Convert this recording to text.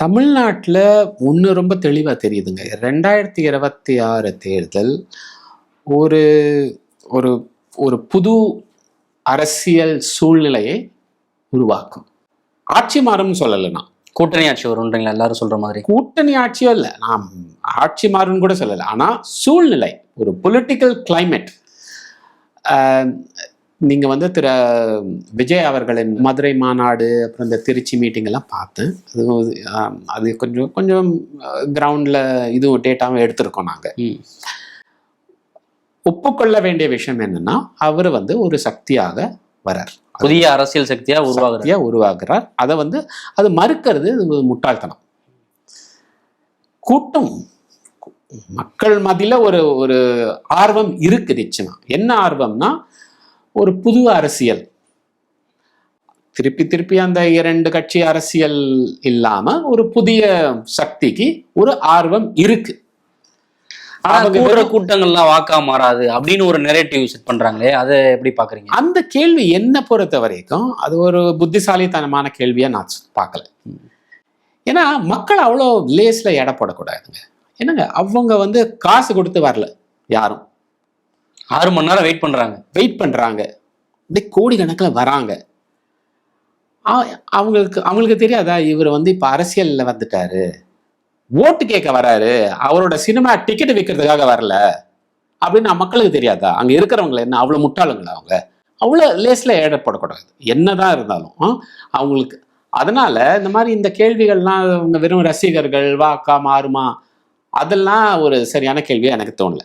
தமிழ்நாட்டில் ஒன்று ரொம்ப தெளிவாக தெரியுதுங்க. 2026 தேர்தல் ஒரு ஒரு ஒரு புது அரசியல் சூழ்நிலையை உருவாக்கும். ஆட்சி மாறும்னு சொல்லலை, நான் கூட்டணி ஆட்சி வரும்ன்றீங்களா எல்லாரும் சொல்ற மாதிரி? கூட்டணி ஆட்சியோ இல்லை, நான் ஆட்சி மாறும்னு கூட சொல்லலை. ஆனால் சூழ்நிலை, ஒரு பொலிட்டிக்கல் கிளைமேட். நீங்கள் வந்து விஜய் அவர்களின் மதுரை மாநாடு, அப்புறம் இந்த திருச்சி மீட்டிங் எல்லாம் பார்த்தேன். அது கொஞ்சம் கொஞ்சம் கிரவுண்டில் இதுவும் டேட்டாவும் எடுத்திருக்கோம். நாங்கள் ஒப்புக்கொள்ள வேண்டிய விஷயம் என்னன்னா, அவர் வந்து ஒரு சக்தியாக வரார், புதிய அரசியல் சக்தியா உருவாகிறார். அதை வந்து அது மறுக்கிறது முட்டாள்தனம். கூட்டம் மக்கள் மத்தியில ஒரு ஒரு ஆர்வம் இருக்கு நிச்சயமா. என்ன ஆர்வம்னா, ஒரு புது அரசியல், திருப்பி திருப்பி அந்த 2 கட்சி அரசியல் இல்லாம ஒரு புதிய சக்திக்கு ஒரு ஆர்வம் இருக்கு. கூட்டங்கள்லாம் வாக்கா மாறாது அப்படின்னு ஒரு நெரேட்டிவ் செட் பண்றாங்களே, அதை எப்படி பாக்குறீங்க? அந்த கேள்வி என்ன பொறுத்த வரைக்கும் அது ஒரு புத்திசாலித்தனமான கேள்வியா நான் பார்க்கல. ஏன்னா மக்கள் அவ்வளோ லேஸ்ல எடை போடக்கூடாதுங்க. என்னங்க, அவங்க வந்து காசு கொடுத்து வரல, யாரும் 6 மணி நேரம் வெயிட் பண்றாங்க, கோடிக்கணக்கில் வராங்க. அவங்களுக்கு தெரியாதா இவர் வந்து இப்ப அரசியல்ல வந்துட்டாரு, ஓட்டு கேட்க வராரு, அவரோட சினிமா டிக்கெட் விற்கிறதுக்காக வரல அப்படின்னு மக்களுக்கு தெரியாதா? அங்க இருக்கிறவங்க என்ன அவ்வளவு முட்டாளுங்களா? அவங்க அவ்வளவு லேஸ்ல ஏடப்படக்கூடாது என்னதான் இருந்தாலும் அவங்களுக்கு. அதனால இந்த மாதிரி இந்த கேள்விகள்லாம் வெறும் ரசிகர்கள் வாக்கா மாறுமா, அதெல்லாம் ஒரு சரியான கேள்வியா எனக்கு தோணல.